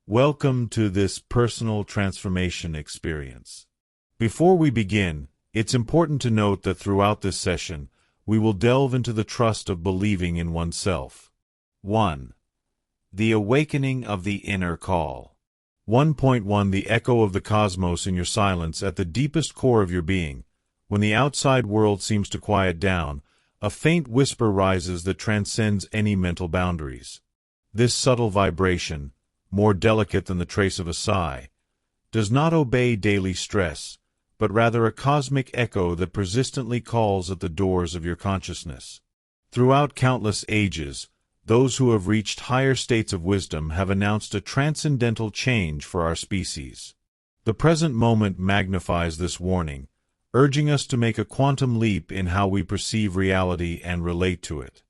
Welcome to this personal transformation experience. Before we begin, it's important to note that throughout this session, we will delve into the trust of believing in oneself. 1. The awakening of the inner call. 1.1 The echo of the cosmos in your silence at the deepest core of your being. When the outside world seems to quiet down, a faint whisper rises that transcends any mental boundaries. This subtle vibration, more delicate than the trace of a sigh, does not obey daily stress, but rather a cosmic echo that persistently calls at the doors of your consciousness. Throughout countless ages, those who have reached higher states of wisdom have announced a transcendental change for our species. The present moment magnifies this warning, urging us to make a quantum leap in how we perceive reality and relate to it.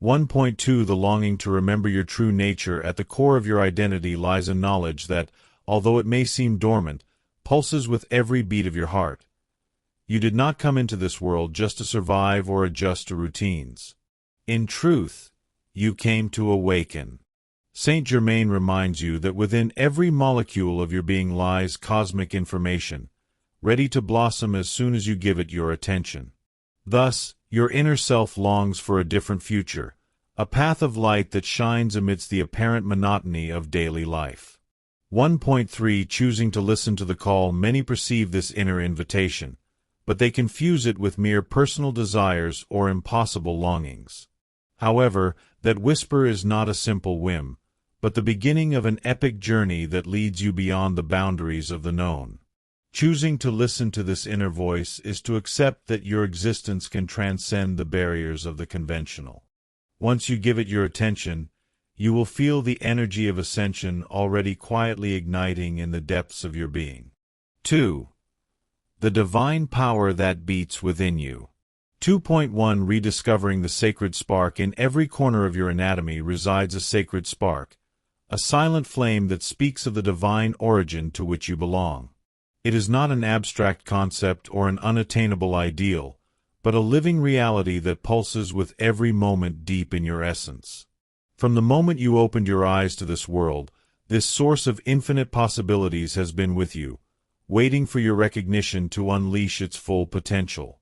1.2 The longing to remember your true nature. At the core of your identity lies a knowledge that, although it may seem dormant, pulses with every beat of your heart. You did not come into this world just to survive or adjust to routines. In truth, you came to awaken. Saint Germain reminds you that within every molecule of your being lies cosmic information, ready to blossom as soon as you give it your attention. Thus, your inner self longs for a different future, a path of light that shines amidst the apparent monotony of daily life. 1.3 Choosing to listen to the call. Many perceive this inner invitation, but they confuse it with mere personal desires or impossible longings. However, that whisper is not a simple whim, but the beginning of an epic journey that leads you beyond the boundaries of the known. Choosing to listen to this inner voice is to accept that your existence can transcend the barriers of the conventional. Once you give it your attention, you will feel the energy of ascension already quietly igniting in the depths of your being. 2. The divine power that beats within you. 2.1 Rediscovering the sacred spark. In every corner of your anatomy resides a sacred spark, a silent flame that speaks of the divine origin to which you belong. It is not an abstract concept or an unattainable ideal, but a living reality that pulses with every moment deep in your essence. From the moment you opened your eyes to this world, this source of infinite possibilities has been with you, waiting for your recognition to unleash its full potential.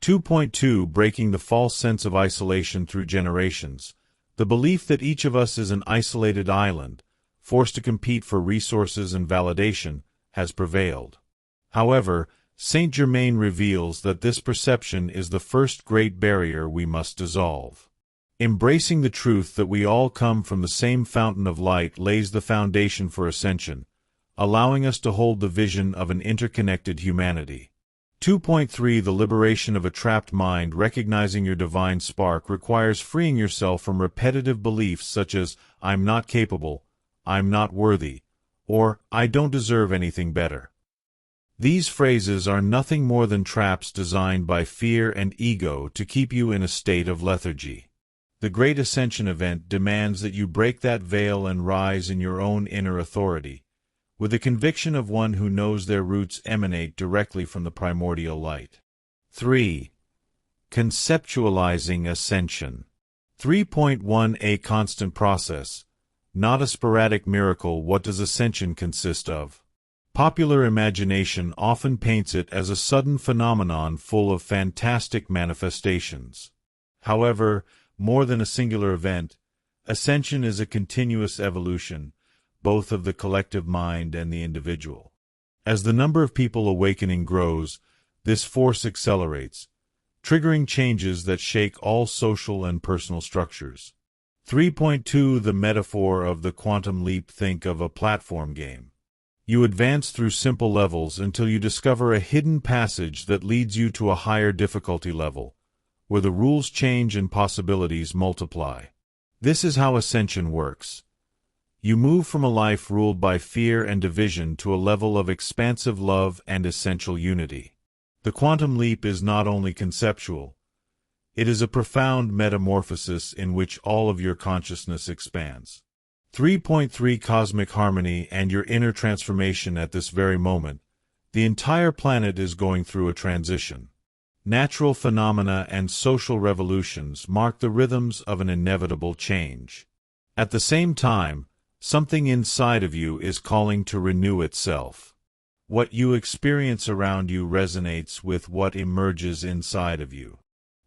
2.2 Breaking the false sense of isolation through generations. The belief that each of us is an isolated island, forced to compete for resources and validation, has prevailed. However, Saint Germain reveals that this perception is the first great barrier we must dissolve. Embracing the truth that we all come from the same fountain of light lays the foundation for ascension, allowing us to hold the vision of an interconnected humanity. 2.3 The liberation of a trapped mind. Recognizing your divine spark requires freeing yourself from repetitive beliefs such as, I'm not capable, I'm not worthy, or I don't deserve anything better. These phrases are nothing more than traps designed by fear and ego to keep you in a state of lethargy. The Great Ascension event demands that you break that veil and rise in your own inner authority, with the conviction of one who knows their roots emanate directly from the primordial light. 3. Conceptualizing Ascension. 3.1 A constant process, not a sporadic miracle. What does ascension consist of? Popular imagination often paints it as a sudden phenomenon full of fantastic manifestations. However, more than a singular event, ascension is a continuous evolution, both of the collective mind and the individual. As the number of people awakening grows, this force accelerates, triggering changes that shake all social and personal structures. 3.2 The metaphor of the quantum leap. Think of a platform game. You advance through simple levels until you discover a hidden passage that leads you to a higher difficulty level, where the rules change and possibilities multiply. This is how ascension works. You move from a life ruled by fear and division to a level of expansive love and essential unity. The quantum leap is not only conceptual, it is a profound metamorphosis in which all of your consciousness expands. 3.3 Cosmic harmony and your inner transformation. At this very moment, the entire planet is going through a transition. Natural phenomena and social revolutions mark the rhythms of an inevitable change. At the same time, Something inside of you is calling to renew itself. What you experience around you resonates with what emerges inside of you.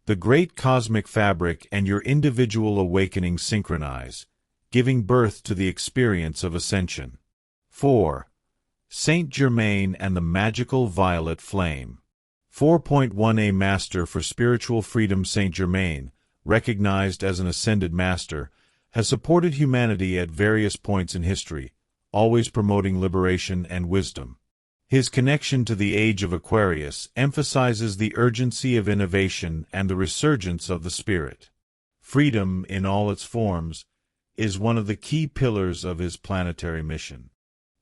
The great cosmic fabric and your individual awakening synchronize, giving birth to the experience of ascension. 4. Saint Germain and the magical violet flame. 4.1 A master for spiritual freedom. Saint Germain, recognized as an ascended master, has supported humanity at various points in history, always promoting liberation and wisdom. His connection to the age of Aquarius emphasizes the urgency of innovation and the resurgence of the spirit. Freedom, in all its forms, is one of the key pillars of his planetary mission.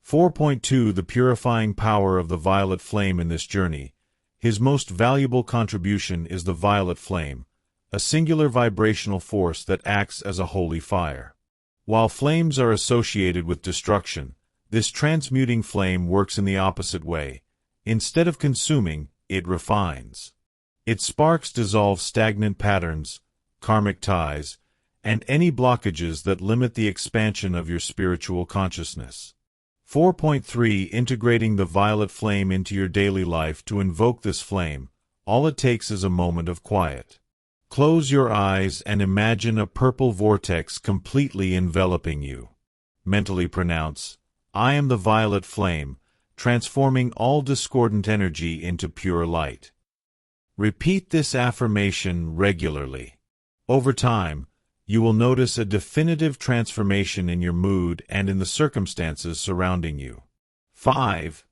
4.2 The purifying power of the violet flame. In this journey, his most valuable contribution is the violet flame, a singular vibrational force that acts as a holy fire. While flames are associated with destruction, this transmuting flame works in the opposite way. Instead of consuming, it refines. Its sparks dissolve stagnant patterns, karmic ties, and any blockages that limit the expansion of your spiritual consciousness. 4.3 Integrating the violet flame into your daily life. To invoke this flame, all it takes is a moment of quiet. Close your eyes and imagine a purple vortex completely enveloping you. Mentally pronounce, "I am the violet flame," transforming all discordant energy into pure light. Repeat this affirmation regularly. Over time, you will notice a definitive transformation in your mood and in the circumstances surrounding you. 5.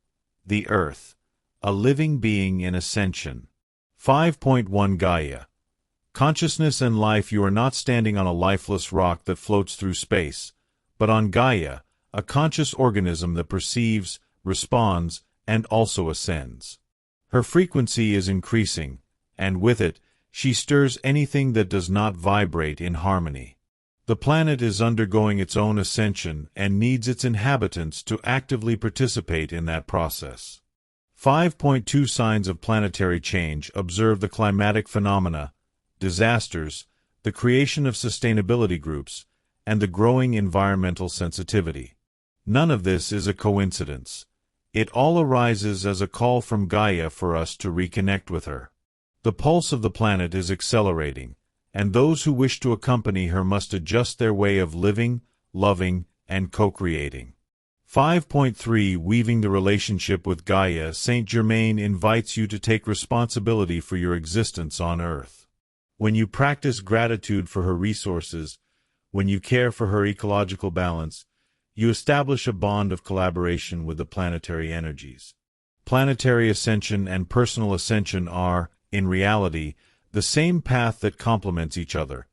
The Earth, a living being in ascension. 5.1 Gaia. Consciousness and life. You are not standing on a lifeless rock that floats through space, but on Gaia, a conscious organism that perceives, responds, and also ascends. Her frequency is increasing, and with it, she stirs anything that does not vibrate in harmony. The planet is undergoing its own ascension and needs its inhabitants to actively participate in that process. 5.2 Signs of planetary change. Observe the climatic phenomena, disasters, the creation of sustainability groups, and the growing environmental sensitivity. None of this is a coincidence. It all arises as a call from Gaia for us to reconnect with her. The pulse of the planet is accelerating, and those who wish to accompany her must adjust their way of living, loving, and co-creating. 5.3 Weaving the relationship with Gaia. Saint Germain invites you to take responsibility for your existence on Earth. When you practice gratitude for her resources, when you care for her ecological balance, you establish a bond of collaboration with the planetary energies. Planetary ascension and personal ascension are, in reality, the same path that complements each other.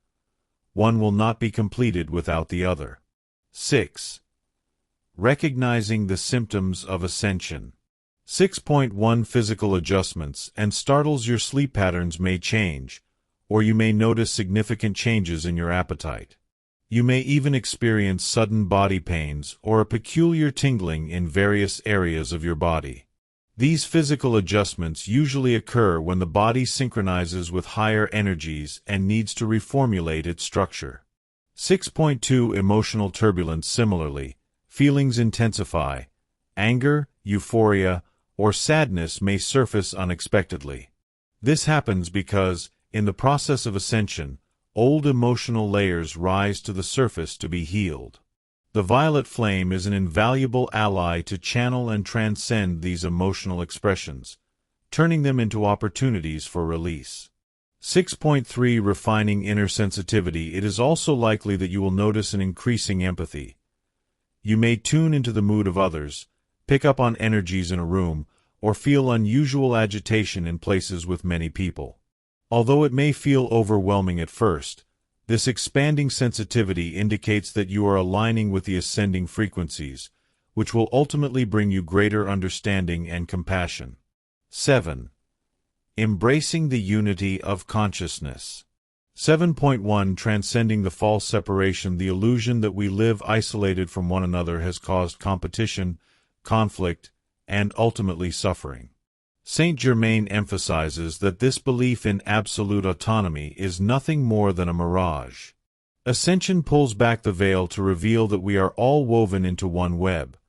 One will not be completed without the other. 6. Recognizing the symptoms of ascension. 6.1 Physical adjustments and startles. Your sleep patterns may change, or you may notice significant changes in your appetite. You may even experience sudden body pains or a peculiar tingling in various areas of your body. These physical adjustments usually occur when the body synchronizes with higher energies and needs to reformulate its structure. 6.2 Emotional turbulence. Similarly, feelings intensify. Anger, euphoria, or sadness may surface unexpectedly. This happens because, in the process of ascension, old emotional layers rise to the surface to be healed. The violet flame is an invaluable ally to channel and transcend these emotional expressions, turning them into opportunities for release. 6.3 Refining inner sensitivity. It is also likely that you will notice an increasing empathy. You may tune into the mood of others, pick up on energies in a room, or feel unusual agitation in places with many people. Although it may feel overwhelming at first, this expanding sensitivity indicates that you are aligning with the ascending frequencies, which will ultimately bring you greater understanding and compassion. 7. Embracing the unity of consciousness. 7.1 Transcending the false separation. The illusion that we live isolated from one another has caused competition, conflict, and ultimately suffering. Saint Germain emphasizes that this belief in absolute autonomy is nothing more than a mirage. Ascension pulls back the veil to reveal that we are all woven into one web.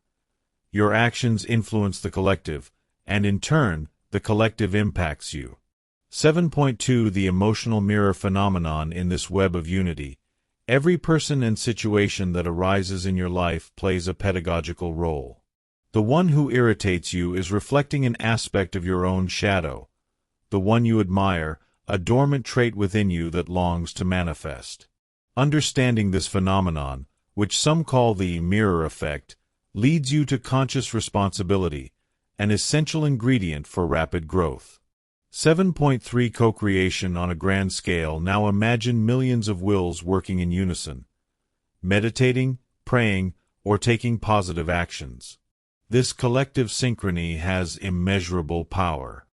Your actions influence the collective, and in turn, the collective impacts you. 7.2 The emotional mirror phenomenon in this web of unity. Every person and situation that arises in your life plays a pedagogical role. The one who irritates you is reflecting an aspect of your own shadow. The one you admire, a dormant trait within you that longs to manifest. Understanding this phenomenon, which some call the mirror effect, leads you to conscious responsibility, an essential ingredient for rapid growth. 7.3 Co-creation on a grand scale. Now imagine millions of wills working in unison, meditating, praying, or taking positive actions. This collective synchrony has immeasurable power.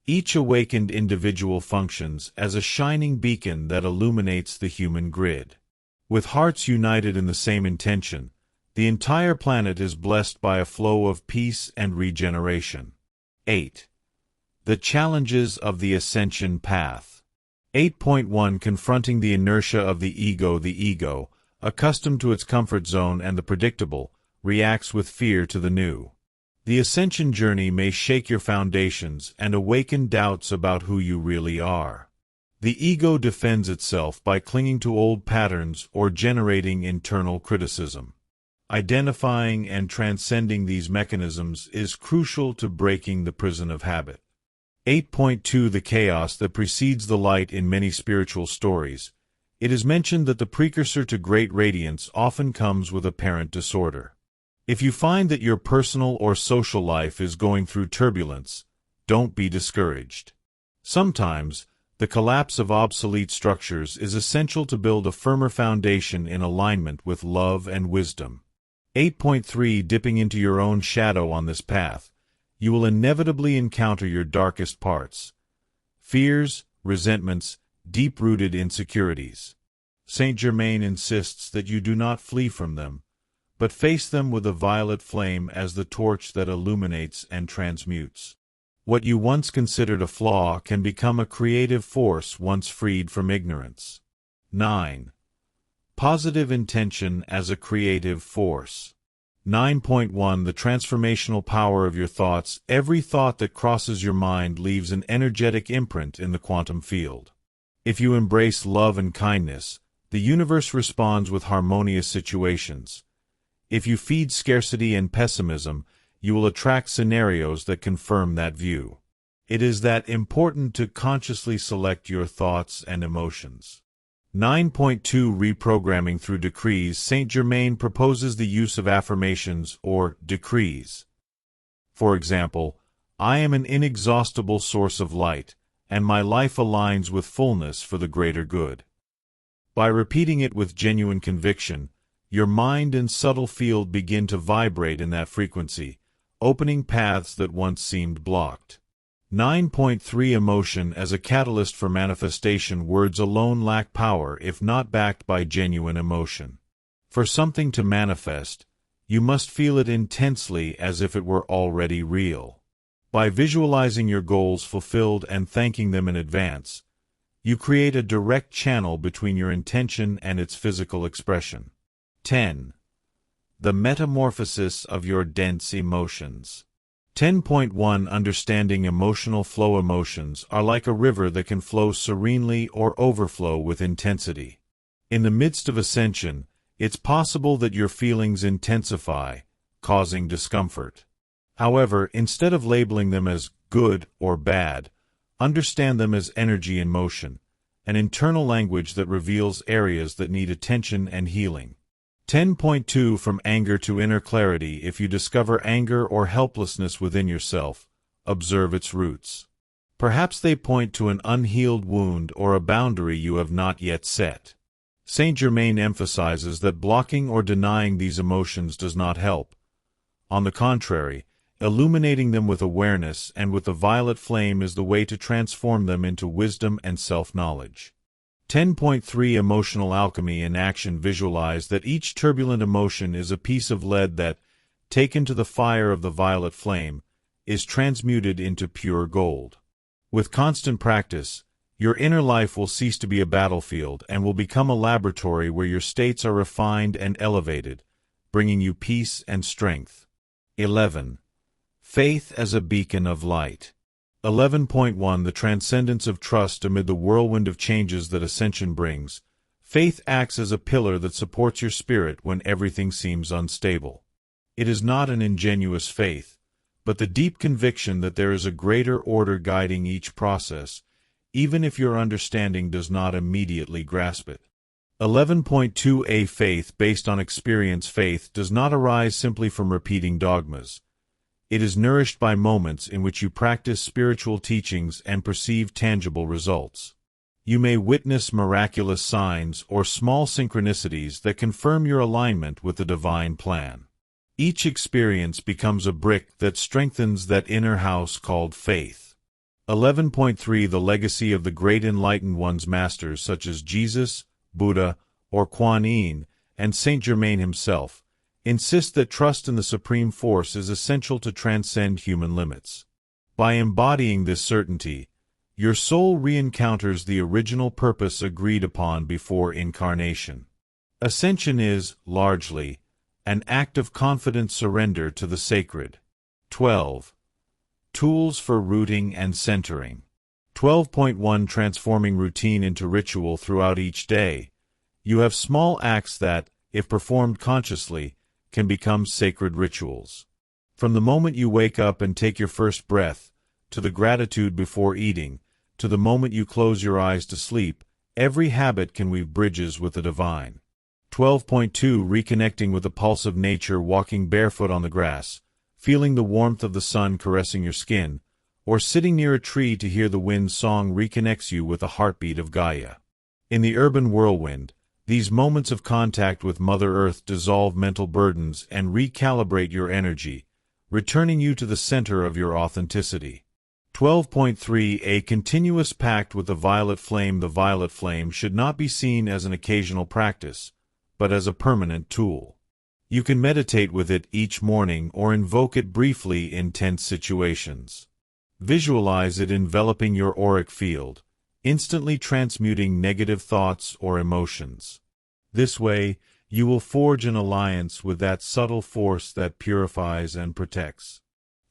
Each awakened individual functions as a shining beacon that illuminates the human grid. With hearts united in the same intention, the entire planet is blessed by a flow of peace and regeneration. 8. The challenges of the Ascension path. 8.1 Confronting the inertia of the ego. The ego, accustomed to its comfort zone and the predictable, reacts with fear to the new. The Ascension journey may shake your foundations and awaken doubts about who you really are. The ego defends itself by clinging to old patterns or generating internal criticism. Identifying and transcending these mechanisms is crucial to breaking the prison of habit. 8.2 The chaos that precedes the light. In many spiritual stories, it is mentioned that the precursor to great radiance often comes with apparent disorder. If you find that your personal or social life is going through turbulence, don't be discouraged. Sometimes, the collapse of obsolete structures is essential to build a firmer foundation in alignment with love and wisdom. 8.3 Dipping into your own shadow. On this path, you will inevitably encounter your darkest parts. Fears, resentments, deep-rooted insecurities. Saint Germain insists that you do not flee from them, but face them with a violet flame as the torch that illuminates and transmutes. What you once considered a flaw can become a creative force once freed from ignorance. 9. Positive intention as a creative force. 9.1 The transformational power of your thoughts. Every thought that crosses your mind leaves an energetic imprint in the quantum field. If you embrace love and kindness, the universe responds with harmonious situations. If you feed scarcity and pessimism, you will attract scenarios that confirm that view. It is that important to consciously select your thoughts and emotions. 9.2 Reprogramming through decrees. Saint Germain proposes the use of affirmations or decrees. For example, I am an inexhaustible source of light, and my life aligns with fullness for the greater good. By repeating it with genuine conviction, your mind and subtle field begin to vibrate in that frequency, opening paths that once seemed blocked. 9.3 Emotion as a catalyst for manifestation. Words alone lack power if not backed by genuine emotion. For something to manifest, you must feel it intensely as if it were already real. By visualizing your goals fulfilled and thanking them in advance, you create a direct channel between your intention and its physical expression. 10. The metamorphosis of your dense emotions. 10.1 Understanding emotional flow. Emotions are like a river that can flow serenely or overflow with intensity. In the midst of ascension, it's possible that your feelings intensify, causing discomfort. However, instead of labeling them as good or bad, understand them as energy in motion, an internal language that reveals areas that need attention and healing. 10.2 From anger to inner clarity. If you discover anger or helplessness within yourself, observe its roots. Perhaps they point to an unhealed wound or a boundary you have not yet set. Saint Germain emphasizes that blocking or denying these emotions does not help. On the contrary, illuminating them with awareness and with the violet flame is the way to transform them into wisdom and self-knowledge. 10.3 Emotional alchemy in action. Visualize that each turbulent emotion is a piece of lead that, taken to the fire of the violet flame, is transmuted into pure gold. With constant practice, Your inner life will cease to be a battlefield and will become a laboratory where your states are refined and elevated, bringing you peace and strength. 11. Faith as a beacon of light. 11.1 The transcendence of trust amid the whirlwind of changes that Ascension brings. Faith acts as a pillar that supports your spirit when everything seems unstable. It is not an ingenuous faith, but the deep conviction that there is a greater order guiding each process, even if your understanding does not immediately grasp it. 11.2 A faith based on experience. Faith does not arise simply from repeating dogmas. It is nourished by moments in which you practice spiritual teachings and perceive tangible results. You may witness miraculous signs or small synchronicities that confirm your alignment with the divine plan. Each experience becomes a brick that strengthens that inner house called faith. 11.3 The legacy of the great enlightened ones, masters such as Jesus, Buddha, or Kuan Yin, and Saint Germain himself, insist that trust in the supreme force is essential to transcend human limits. By embodying this certainty, your soul re-encounters the original purpose agreed upon before incarnation. Ascension is, largely, an act of confident surrender to the sacred. 12. Tools for rooting and centering. 12.1 Transforming routine into ritual throughout each day. You have small acts that, if performed consciously, can become sacred rituals. From the moment you wake up and take your first breath, to the gratitude before eating, to the moment you close your eyes to sleep, every habit can weave bridges with the divine. 12.2 Reconnecting with the pulse of nature. Walking barefoot on the grass, feeling the warmth of the sun caressing your skin, or sitting near a tree to hear the wind's song reconnects you with the heartbeat of Gaia. In the urban whirlwind, these moments of contact with Mother Earth dissolve mental burdens and recalibrate your energy, returning you to the center of your authenticity. 12.3 A continuous pact with the violet flame. The violet flame should not be seen as an occasional practice, but as a permanent tool. You can meditate with it each morning or invoke it briefly in tense situations. Visualize it enveloping your auric field, instantly transmuting negative thoughts or emotions. This way, you will forge an alliance with that subtle force that purifies and protects.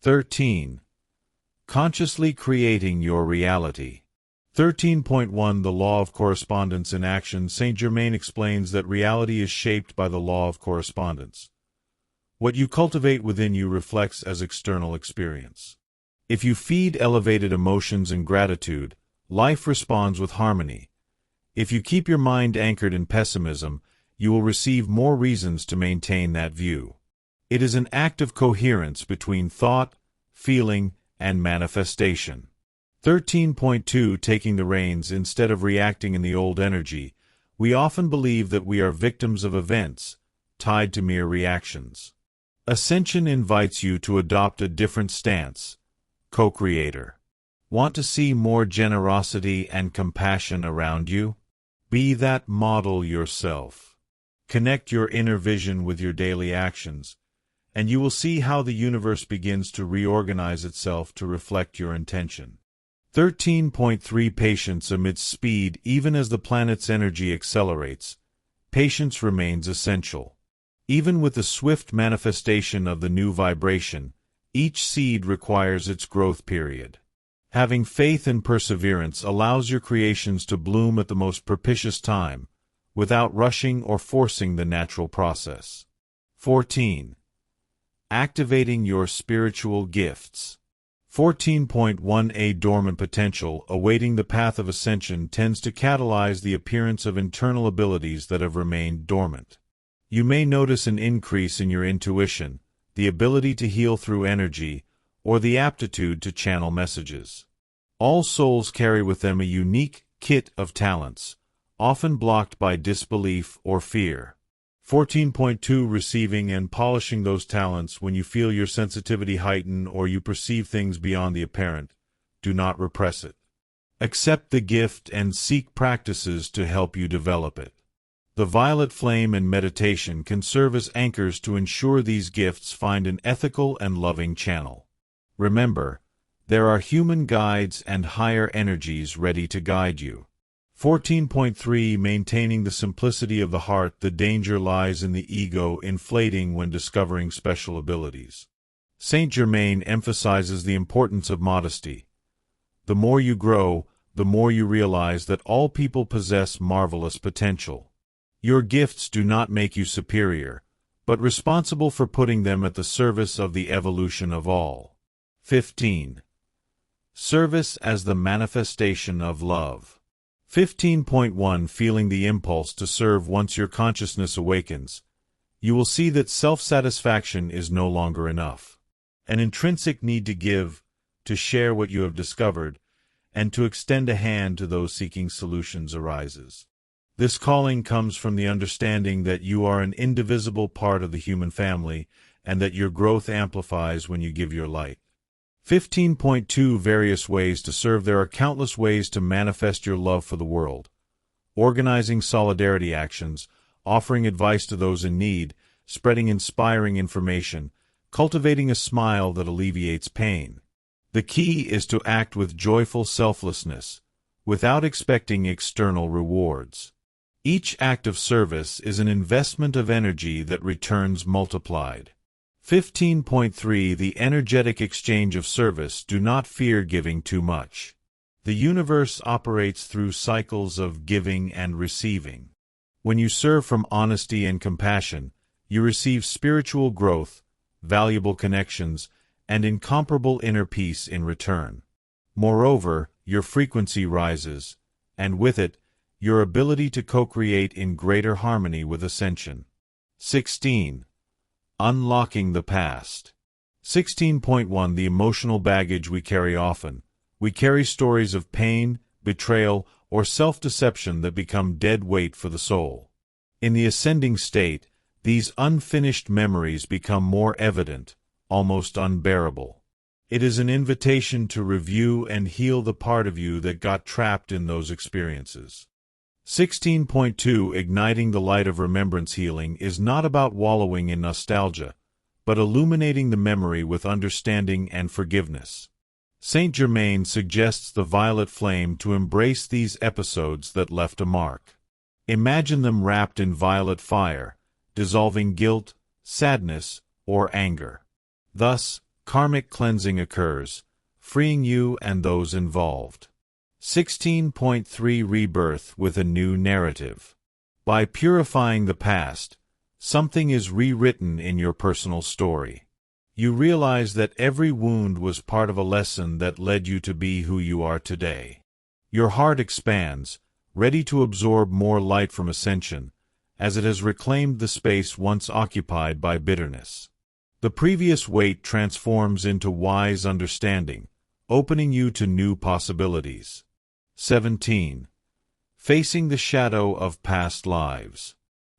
13. Consciously creating your reality. 13.1 The law of correspondence in action. Saint Germain explains that reality is shaped by the law of correspondence. What you cultivate within you reflects as external experience. If you feed elevated emotions and gratitude, life responds with harmony. If you keep your mind anchored in pessimism, you will receive more reasons to maintain that view. It is an act of coherence between thought, feeling, and manifestation. 13.2 Taking the reins. Instead of reacting in the old energy, we often believe that we are victims of events, tied to mere reactions. Ascension invites you to adopt a different stance. Co-creator. Want to see more generosity and compassion around you? Be that model yourself. Connect your inner vision with your daily actions, and you will see how the universe begins to reorganize itself to reflect your intention. 13.3 Patience amidst speed. Even as the planet's energy accelerates, patience remains essential. Even with the swift manifestation of the new vibration, each seed requires its growth period. Having faith and perseverance allows your creations to bloom at the most propitious time, without rushing or forcing the natural process. 14. Activating your spiritual gifts. 14.1 A dormant potential awaiting the path of ascension tends to catalyze the appearance of internal abilities that have remained dormant. You may notice an increase in your intuition, the ability to heal through energy, or the aptitude to channel messages. All souls carry with them a unique kit of talents, often blocked by disbelief or fear. 14.2 Receiving and polishing those talents. When you feel your sensitivity heighten or you perceive things beyond the apparent, do not repress it. Accept the gift and seek practices to help you develop it. The violet flame and meditation can serve as anchors to ensure these gifts find an ethical and loving channel. Remember, There are human guides and higher energies ready to guide you. 14.3 Maintaining the simplicity of the heart. The danger lies in the ego inflating when discovering special abilities. Saint Germain emphasizes the importance of modesty. The more you grow, the more you realize that all people possess marvelous potential. Your gifts do not make you superior, but responsible for putting them at the service of the evolution of all. 15. Service as the manifestation of love. 15.1 Feeling the impulse to serve. Once your consciousness awakens, you will see that self-satisfaction is no longer enough. An intrinsic need to give, to share what you have discovered, and to extend a hand to those seeking solutions arises. This calling comes from the understanding that you are an indivisible part of the human family and that your growth amplifies when you give your light. 15.2 Various ways to serve. There are countless ways to manifest your love for the world. Organizing solidarity actions, offering advice to those in need, spreading inspiring information, cultivating a smile that alleviates pain. The key is to act with joyful selflessness, without expecting external rewards. Each act of service is an investment of energy that returns multiplied. 15.3 The energetic exchange of service. Do not fear giving too much. The universe operates through cycles of giving and receiving. When you serve from honesty and compassion, you receive spiritual growth, valuable connections, and incomparable inner peace in return. Moreover, your frequency rises, and with it, your ability to co-create in greater harmony with Ascension. 16. Unlocking the past. 16.1 The emotional baggage we carry. Often, we carry stories of pain, betrayal, or self-deception that become dead weight for the soul. In the ascending state, these unfinished memories become more evident, almost unbearable. It is an invitation to review and heal the part of you that got trapped in those experiences. 16.2 Igniting the light of remembrance. Healing is not about wallowing in nostalgia, but illuminating the memory with understanding and forgiveness. Saint Germain suggests the violet flame to embrace these episodes that left a mark. Imagine them wrapped in violet fire, dissolving guilt, sadness, or anger. Thus, karmic cleansing occurs, freeing you and those involved. 16.3 Rebirth with a new narrative. By purifying the past, something is rewritten in your personal story. You realize that every wound was part of a lesson that led you to be who you are today. Your heart expands, ready to absorb more light from Ascension, as it has reclaimed the space once occupied by bitterness. The previous weight transforms into wise understanding, opening you to new possibilities. 17. Facing the shadow of past lives.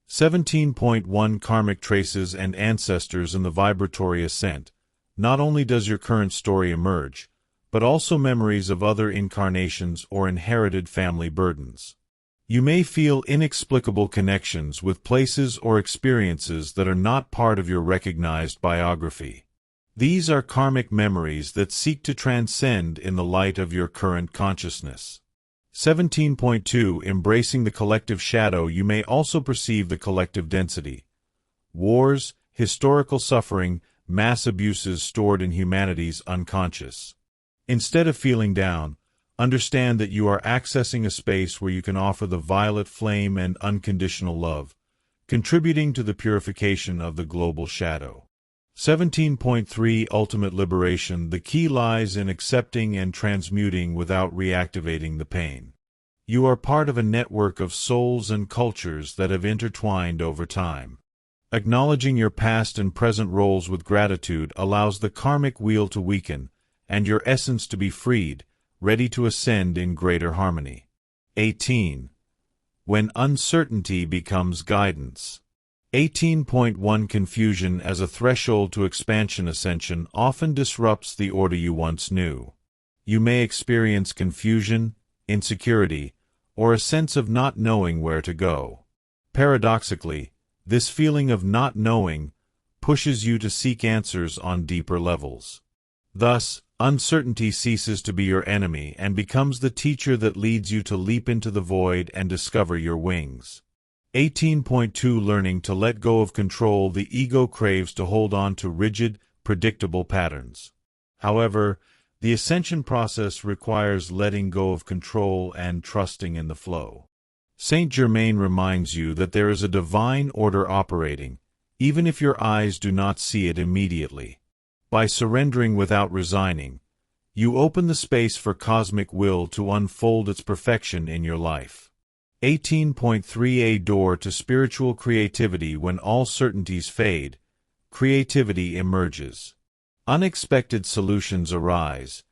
17.1 Karmic traces and ancestors in the vibratory ascent. Not only does your current story emerge, but also memories of other incarnations or inherited family burdens. You may feel inexplicable connections with places or experiences that are not part of your recognized biography. These are karmic memories that seek to transcend in the light of your current consciousness. 17.2 Embracing the collective shadow. You may also perceive the collective density. Wars, historical suffering, mass abuses stored in humanity's unconscious. Instead of feeling down, understand that you are accessing a space where you can offer the violet flame and unconditional love, contributing to the purification of the global shadow. 17.3 Ultimate liberation. The key lies in accepting and transmuting without reactivating the pain. You are part of a network of souls and cultures that have intertwined over time. Acknowledging your past and present roles with gratitude allows the karmic wheel to weaken and your essence to be freed, ready to ascend in greater harmony. 18. When uncertainty becomes guidance. 18.1 Confusion as a threshold to expansion. Ascension often disrupts the order you once knew. You may experience confusion, insecurity, or a sense of not knowing where to go. Paradoxically, this feeling of not knowing pushes you to seek answers on deeper levels. Thus, Uncertainty ceases to be your enemy and becomes the teacher that leads you to leap into the void and discover your wings. 18.2 Learning to let go of control. The ego craves to hold on to rigid, predictable patterns. However, the ascension process requires letting go of control and trusting in the flow. Saint Germain reminds you that there is a divine order operating, even if your eyes do not see it immediately. By surrendering without resigning, you open the space for cosmic will to unfold its perfection in your life. 18.3 A door to spiritual creativity. When all certainties fade, creativity emerges. Unexpected solutions arise,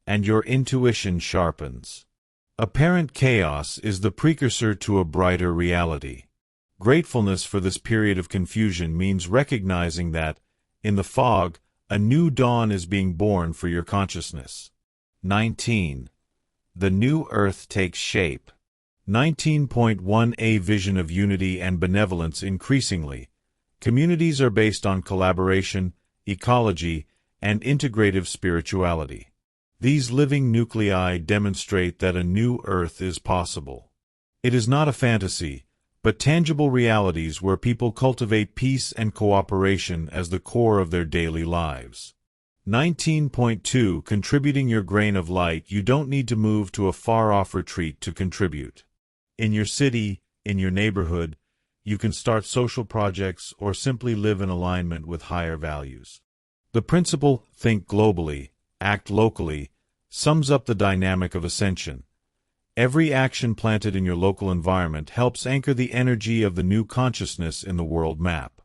and your intuition sharpens. Apparent chaos is the precursor to a brighter reality. Gratefulness for this period of confusion means recognizing that, in the fog, a new dawn is being born for your consciousness. 19. The new earth takes shape. 19.1 A vision of unity and benevolence. Increasingly, communities are based on collaboration, ecology, and integrative spirituality. These living nuclei demonstrate that a new earth is possible. It is not a fantasy, but tangible realities where people cultivate peace and cooperation as the core of their daily lives. 19.2 Contributing your grain of light. You don't need to move to a far-off retreat to contribute. In your city, in your neighborhood, you can start social projects or simply live in alignment with higher values. The principle, think globally, act locally, sums up the dynamic of ascension. Every action planted in your local environment helps anchor the energy of the new consciousness in the world map.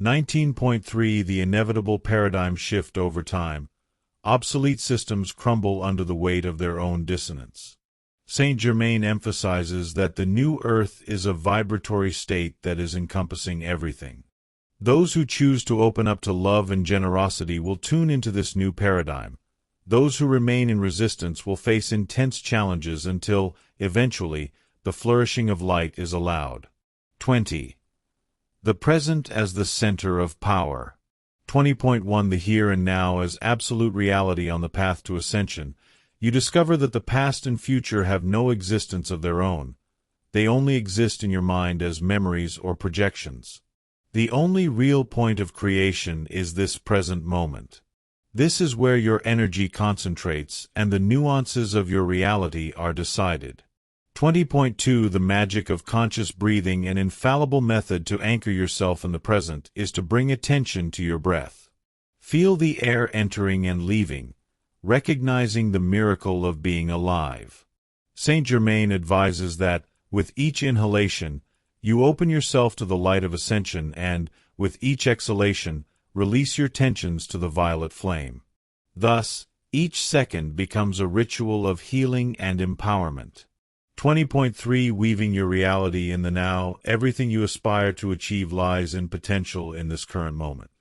19.3 The inevitable paradigm shift. Over time, obsolete systems crumble under the weight of their own dissonance. Saint Germain emphasizes that the new earth is a vibratory state that is encompassing everything. Those who choose to open up to love and generosity will tune into this new paradigm. Those who remain in resistance will face intense challenges until, eventually, the flourishing of light is allowed. 20. The present as the center of power. 20.1 The here and now as absolute reality. On the path to ascension, you discover that the past and future have no existence of their own. They only exist in your mind as memories or projections. The only real point of creation is this present moment. This is where your energy concentrates and the nuances of your reality are decided. 20.2 The magic of conscious breathing. An infallible method to anchor yourself in the present is to bring attention to your breath. Feel the air entering and leaving, recognizing the miracle of being alive. Saint Germain advises that, with each inhalation, you open yourself to the light of ascension and, with each exhalation, release your tensions to the violet flame. Thus, each second becomes a ritual of healing and empowerment. 20.3 Weaving your reality in the now. Everything you aspire to achieve lies in potential in this current moment.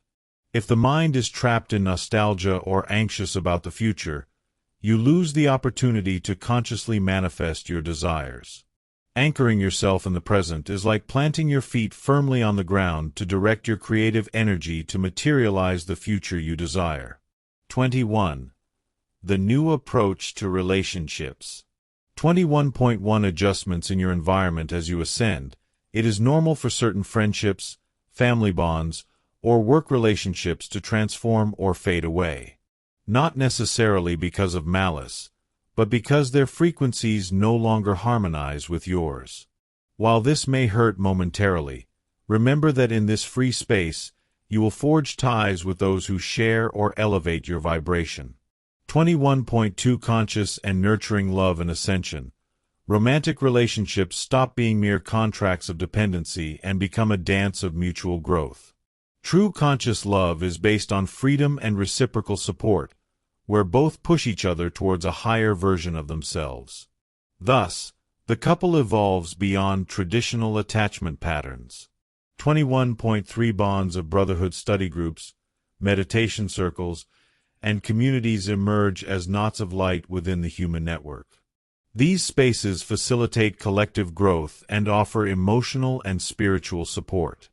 If the mind is trapped in nostalgia or anxious about the future, you lose the opportunity to consciously manifest your desires. Anchoring yourself in the present is like planting your feet firmly on the ground to direct your creative energy to materialize the future you desire. 21. The new approach to relationships. 21.1 Adjustments in your environment as you ascend. It is normal for certain friendships, family bonds, or work relationships to transform or fade away. Not necessarily because of malice, but because their frequencies no longer harmonize with yours. While this may hurt momentarily, remember that in this free space, you will forge ties with those who share or elevate your vibration. 21.2 Conscious and nurturing love and ascension. Romantic relationships stop being mere contracts of dependency and become a dance of mutual growth. True conscious love is based on freedom and reciprocal support, where both push each other towards a higher version of themselves. Thus, the couple evolves beyond traditional attachment patterns. 21.3 Bonds of brotherhood. Study groups, meditation circles, and communities emerge as knots of light within the human network. These spaces facilitate collective growth and offer emotional and spiritual support.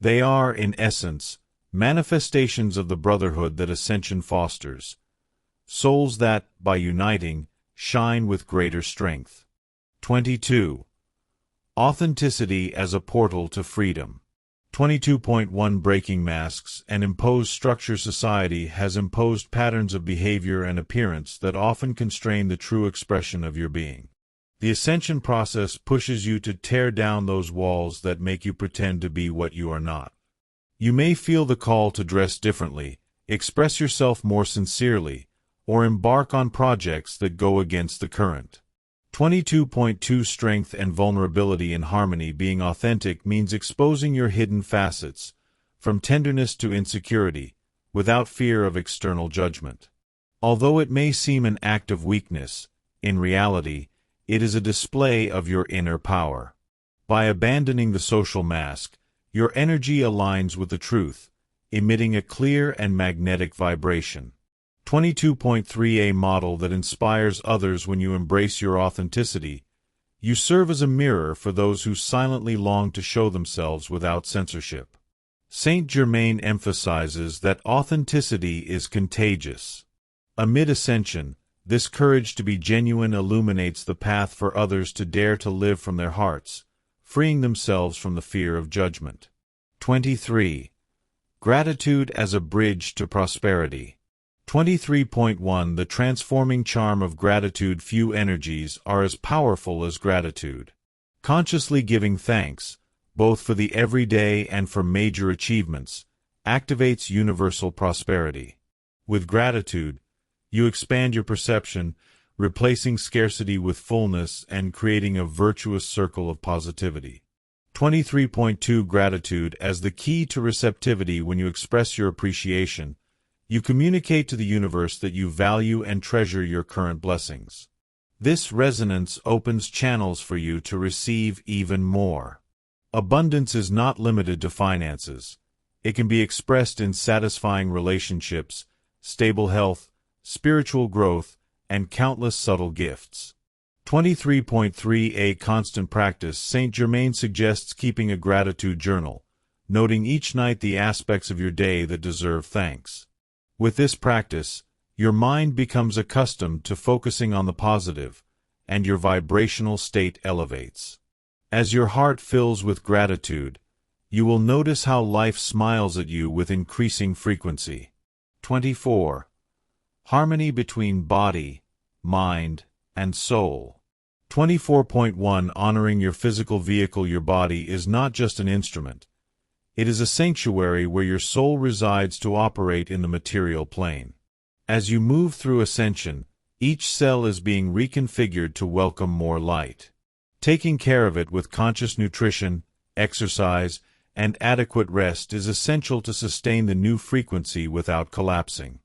They are, in essence, manifestations of the brotherhood that Ascension fosters, souls that, by uniting, shine with greater strength. 22. Authenticity as a portal to freedom. 22.1 Breaking masks and imposed structure. Society has imposed patterns of behavior and appearance that often constrain the true expression of your being. The ascension process pushes you to tear down those walls that make you pretend to be what you are not. You may feel the call to dress differently, express yourself more sincerely, or embark on projects that go against the current. 22.2 Strength and vulnerability in harmony. Being authentic means exposing your hidden facets, from tenderness to insecurity, without fear of external judgment. Although it may seem an act of weakness, in reality, it is a display of your inner power. By abandoning the social mask, your energy aligns with the truth, emitting a clear and magnetic vibration. 22.3 A model that inspires others. When you embrace your authenticity, you serve as a mirror for those who silently long to show themselves without censorship. Saint Germain emphasizes that authenticity is contagious. Amid ascension, this courage to be genuine illuminates the path for others to dare to live from their hearts, freeing themselves from the fear of judgment. 23. Gratitude as a bridge to prosperity. 23.1 The transforming charm of gratitude. Few energies are as powerful as gratitude. Consciously giving thanks, both for the everyday and for major achievements, activates universal prosperity. With gratitude, you expand your perception, replacing scarcity with fullness and creating a virtuous circle of positivity. 23.2 Gratitude as the key to receptivity. When you express your appreciation, you communicate to the universe that you value and treasure your current blessings. This resonance opens channels for you to receive even more. Abundance is not limited to finances. It can be expressed in satisfying relationships, stable health, spiritual growth, and countless subtle gifts. 23.3 A constant practice. Saint Germain suggests keeping a gratitude journal, noting each night the aspects of your day that deserve thanks. With this practice, your mind becomes accustomed to focusing on the positive, and your vibrational state elevates. As your heart fills with gratitude, you will notice how life smiles at you with increasing frequency. 24. Harmony between body, mind, and soul. 24.1 Honoring your physical vehicle. Your body is not just an instrument. It is a sanctuary where your soul resides to operate in the material plane. As you move through ascension, each cell is being reconfigured to welcome more light. Taking care of it with conscious nutrition, exercise, and adequate rest is essential to sustain the new frequency without collapsing.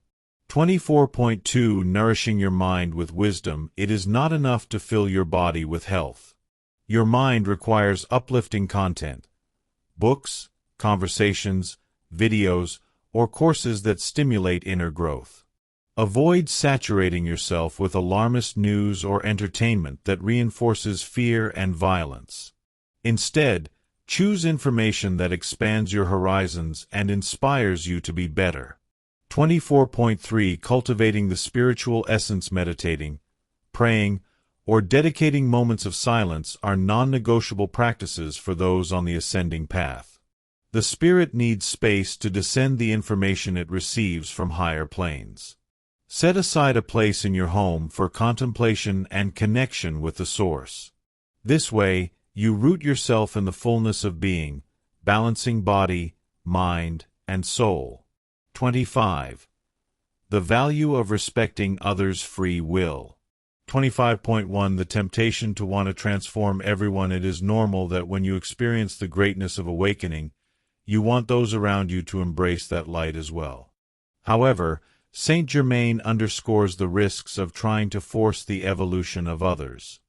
24.2 Nourishing your mind with wisdom. It is not enough to fill your body with health. Your mind requires uplifting content. Books, conversations, videos, or courses that stimulate inner growth. Avoid saturating yourself with alarmist news or entertainment that reinforces fear and violence. Instead, choose information that expands your horizons and inspires you to be better. 24.3 Cultivating the spiritual essence. Meditating, praying, or dedicating moments of silence are non-negotiable practices for those on the ascending path. The spirit needs space to descend the information it receives from higher planes. Set aside a place in your home for contemplation and connection with the source. This way, you root yourself in the fullness of being, balancing body, mind, and soul. 25. The value of respecting others' free will. 25.1 The temptation to want to transform everyone. It is normal that when you experience the greatness of awakening, you want those around you to embrace that light as well. However, Saint Germain underscores the risks of trying to force the evolution of others.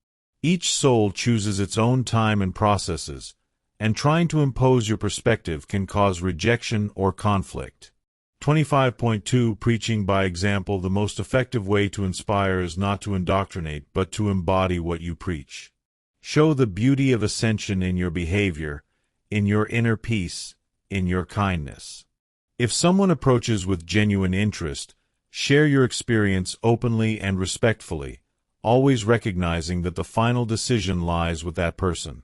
Each soul chooses its own time and processes, and trying to impose your perspective can cause rejection or conflict. 25.2 Preaching by example. The most effective way to inspire is not to indoctrinate but to embody what you preach. Show the beauty of ascension in your behavior, in your inner peace, in your kindness. If someone approaches with genuine interest, Share your experience openly and respectfully, always recognizing that the final decision lies with that person.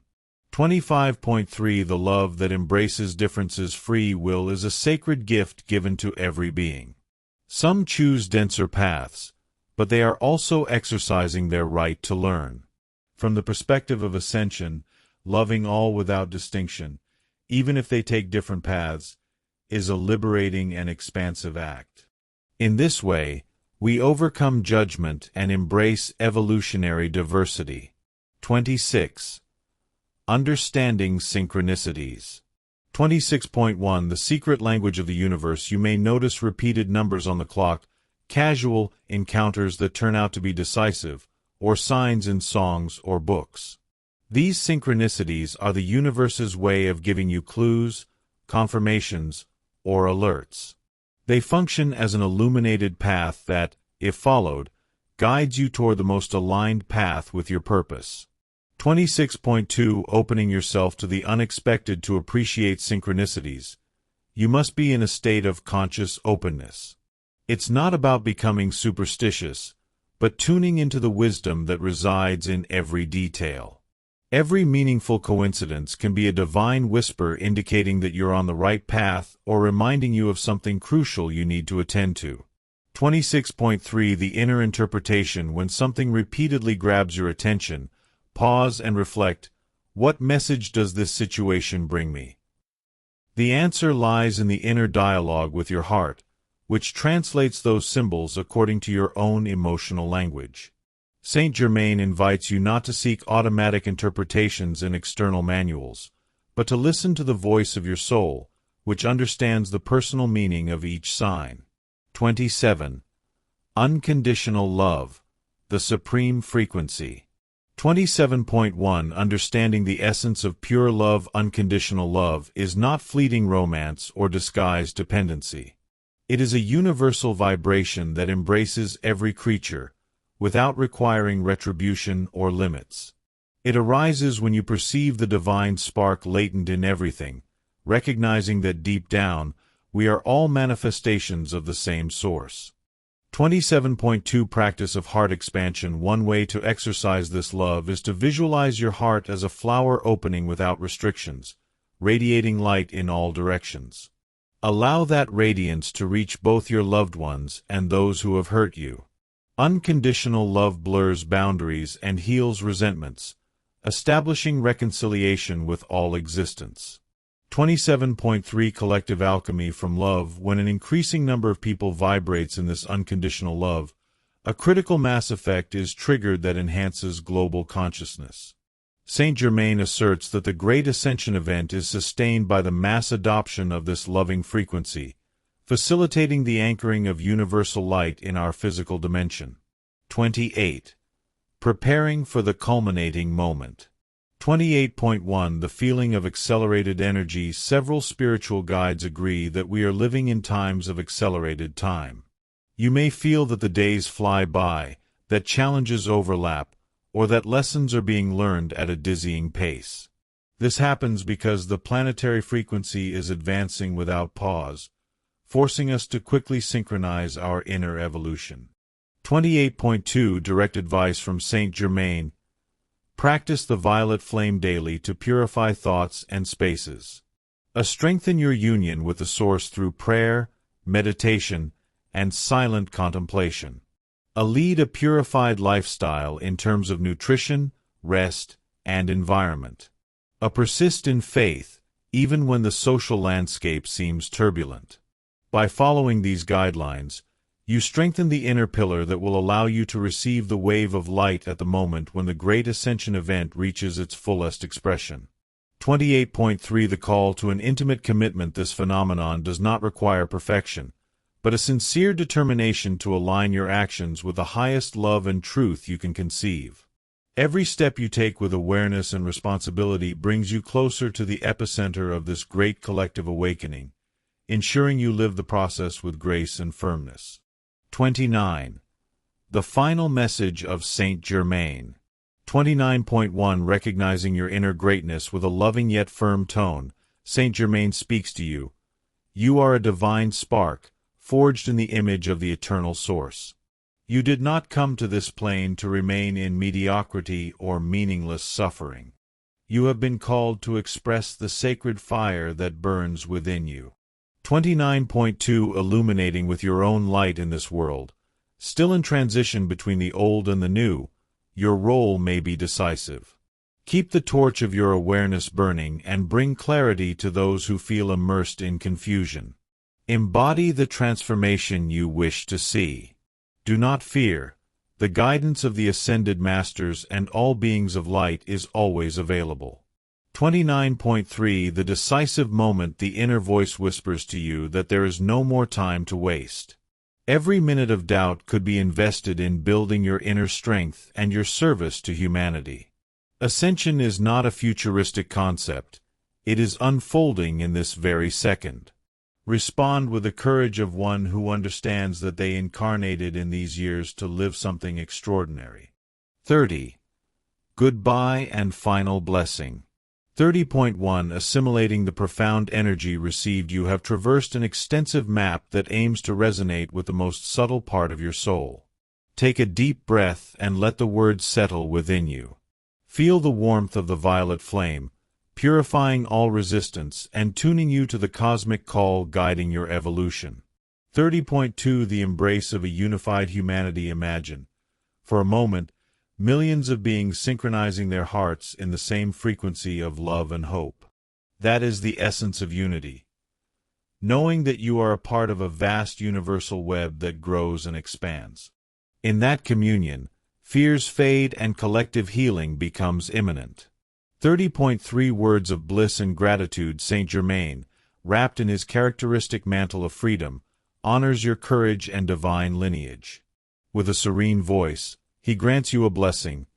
25.3 The love that embraces differences. Free will is a sacred gift given to every being. Some choose denser paths, but they are also exercising their right to learn. From the perspective of Ascension, loving all without distinction, even if they take different paths, is a liberating and expansive act. In this way, we overcome judgment and embrace evolutionary diversity. 26. Understanding synchronicities. 26.1 The secret language of the universe. You may notice repeated numbers on the clock, casual encounters that turn out to be decisive, or signs in songs or books. These synchronicities are the universe's way of giving you clues, confirmations, or alerts. They function as an illuminated path that, if followed, guides you toward the most aligned path with your purpose. 26.2 Opening yourself to the unexpected. To appreciate synchronicities, you must be in a state of conscious openness. It's not about becoming superstitious, but tuning into the wisdom that resides in every detail. Every meaningful coincidence can be a divine whisper indicating that you're on the right path or reminding you of something crucial you need to attend to. 26.3 The inner interpretation. When something repeatedly grabs your attention, pause and reflect, what message does this situation bring me? The answer lies in the inner dialogue with your heart, which translates those symbols according to your own emotional language. Saint Germain invites you not to seek automatic interpretations in external manuals, but to listen to the voice of your soul, which understands the personal meaning of each sign. 27. Unconditional love, the supreme frequency. 27.1 Understanding the essence of pure love. Unconditional love is not fleeting romance or disguised dependency. It is a universal vibration that embraces every creature, without requiring retribution or limits. It arises when you perceive the divine spark latent in everything, recognizing that deep down, we are all manifestations of the same source. 27.2 Practice of heart expansion. One way to exercise this love is to visualize your heart as a flower opening without restrictions, radiating light in all directions. Allow that radiance to reach both your loved ones and those who have hurt you. Unconditional love blurs boundaries and heals resentments, establishing reconciliation with all existence. 27.3 Collective alchemy from love. When an increasing number of people vibrates in this unconditional love, a critical mass effect is triggered that enhances global consciousness. Saint Germain asserts that the Great Ascension event is sustained by the mass adoption of this loving frequency, facilitating the anchoring of universal light in our physical dimension. 28. Preparing for the culminating moment. 28.1 The feeling of accelerated energy. Several spiritual guides agree that we are living in times of accelerated time. You may feel that the days fly by, that challenges overlap, or that lessons are being learned at a dizzying pace. This happens because the planetary frequency is advancing without pause, forcing us to quickly synchronize our inner evolution. 28.2 Direct advice from Saint Germain. Practice the violet flame daily to purify thoughts and spaces. Strengthen your union with the Source through prayer, meditation, and silent contemplation. Lead a purified lifestyle in terms of nutrition, rest, and environment. Persist in faith, even when the social landscape seems turbulent. By following these guidelines, you strengthen the inner pillar that will allow you to receive the wave of light at the moment when the Great Ascension event reaches its fullest expression. 28.3 The call to an intimate commitment. This phenomenon does not require perfection, but a sincere determination to align your actions with the highest love and truth you can conceive. Every step you take with awareness and responsibility brings you closer to the epicenter of this great collective awakening, ensuring you live the process with grace and firmness. 29. The final message of Saint Germain. 29.1 Recognizing your inner greatness. With a loving yet firm tone, Saint Germain speaks to you. You are a divine spark, forged in the image of the eternal source. You did not come to this plane to remain in mediocrity or meaningless suffering. You have been called to express the sacred fire that burns within you. 29.2 Illuminating with your own light in this world. Still in transition between the old and the new, your role may be decisive. Keep the torch of your awareness burning and bring clarity to those who feel immersed in confusion. Embody the transformation you wish to see. Do not fear. The guidance of the ascended masters and all beings of light is always available. 29.3 The decisive moment the inner voice whispers to you that there is no more time to waste. Every minute of doubt could be invested in building your inner strength and your service to humanity. Ascension is not a futuristic concept. It is unfolding in this very second. Respond with the courage of one who understands that they incarnated in these years to live something extraordinary. 30. Goodbye and final blessing. 30.1 Assimilating the profound energy received. You have traversed an extensive map that aims to resonate with the most subtle part of your soul. Take a deep breath and let the words settle within you. Feel the warmth of the violet flame, purifying all resistance and tuning you to the cosmic call guiding your evolution. 30.2 The embrace of a unified humanity. Imagine, for a moment, millions of beings synchronizing their hearts in the same frequency of love and hope. That is the essence of unity. Knowing that you are a part of a vast universal web that grows and expands. In that communion, fears fade and collective healing becomes imminent. 30.3 Words of bliss and gratitude. Saint Germain, wrapped in his characteristic mantle of freedom, honors your courage and divine lineage. With a serene voice, he grants you a blessing.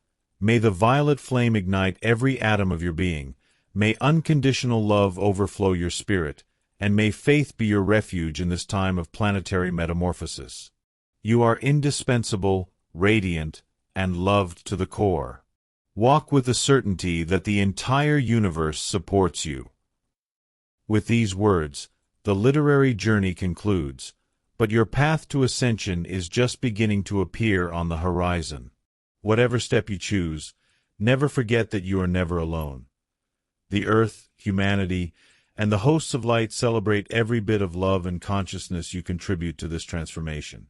May the violet flame ignite every atom of your being. May unconditional love overflow your spirit, and may faith be your refuge in this time of planetary metamorphosis. You are indispensable, radiant, and loved to the core. Walk with the certainty that the entire universe supports you. With these words, the literary journey concludes, but your path to ascension is just beginning to appear on the horizon. Whatever step you choose, never forget that you are never alone. The earth, humanity, and the hosts of light celebrate every bit of love and consciousness you contribute to this transformation.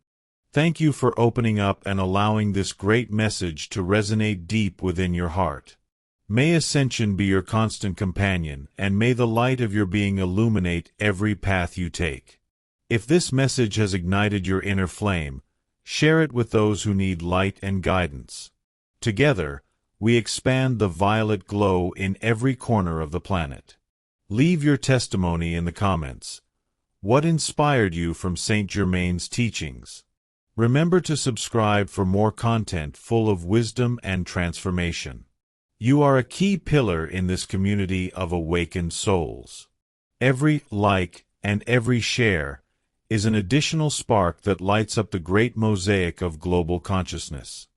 Thank you for opening up and allowing this great message to resonate deep within your heart. May Ascension be your constant companion, and may the light of your being illuminate every path you take. If this message has ignited your inner flame, share it with those who need light and guidance. Together, we expand the violet glow in every corner of the planet. Leave your testimony in the comments. What inspired you from Saint Germain's teachings? Remember to subscribe for more content full of wisdom and transformation. You are a key pillar in this community of awakened souls. Every like and every share is an additional spark that lights up the great mosaic of global consciousness.